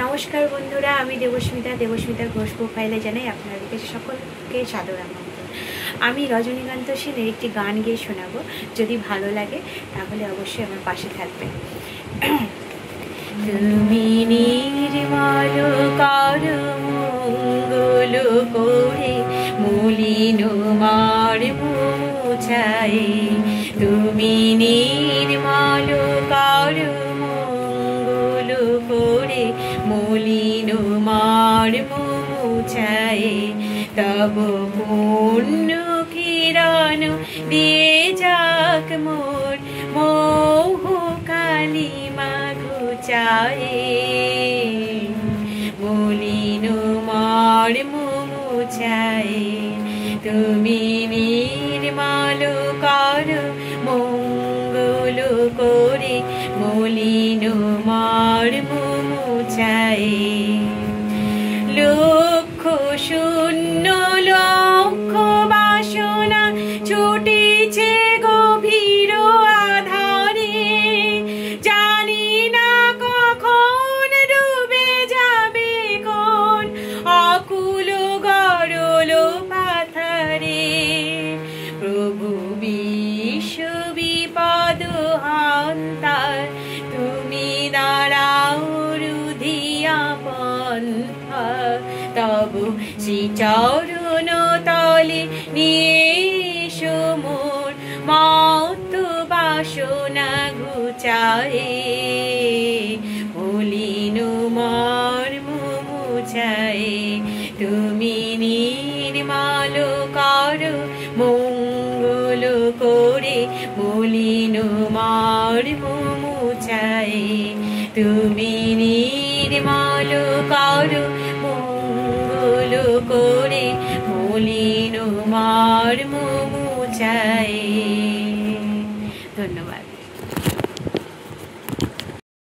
নমস্কার বন্ধুরা, আমি দেবস্মিতা ঘোষ প্রোফাইলে জানাই আপনাদেরকে সকলকে সাদর আমন্ত্রণ। আমি রজনীকান্ত সেনের একটি গান গেয়ে শোনাবো। যদি ভালো লাগে তাহলে অবশ্যই আমার পাশে থাকবেন। তুমি নির্মল করো মঙ্গল করে মলিন মার মুছাই। তুমি নির্মল করো মঙ্গল করে মলিন মার মুছাই। তব পুণ্য কিরণ দিয়ে যাক মোর মোহ কালিমা ঘুচায়ে। মলিন মার মুছায়ে তুমি নির্মল কর মঙ্গল করে মলিন মার মুছায়ে। লক্ষ শূন্য লক্ষ বাসনা ছুটিছে গভীর আধারে। জানি না কখন ডুবে যাবে কোন অকুল গরল পাথারে। প্রভু বিশ্ব বিপদ হান্তার তুমি দাঁড়াও রুধিয়া পন্থা। তব শ্রীচরণ তলে নিয়ে এসো মোর মত বাসনা ঘুচায়ে। মলিন মার মুছায়ে তুমি নির্মল কর মঙ্গল করে মলিন মার মুছায়ে। তুমি নির্মল কর মঙ্গল করে মলিন মার মুছায়ে। ধন্যবাদ।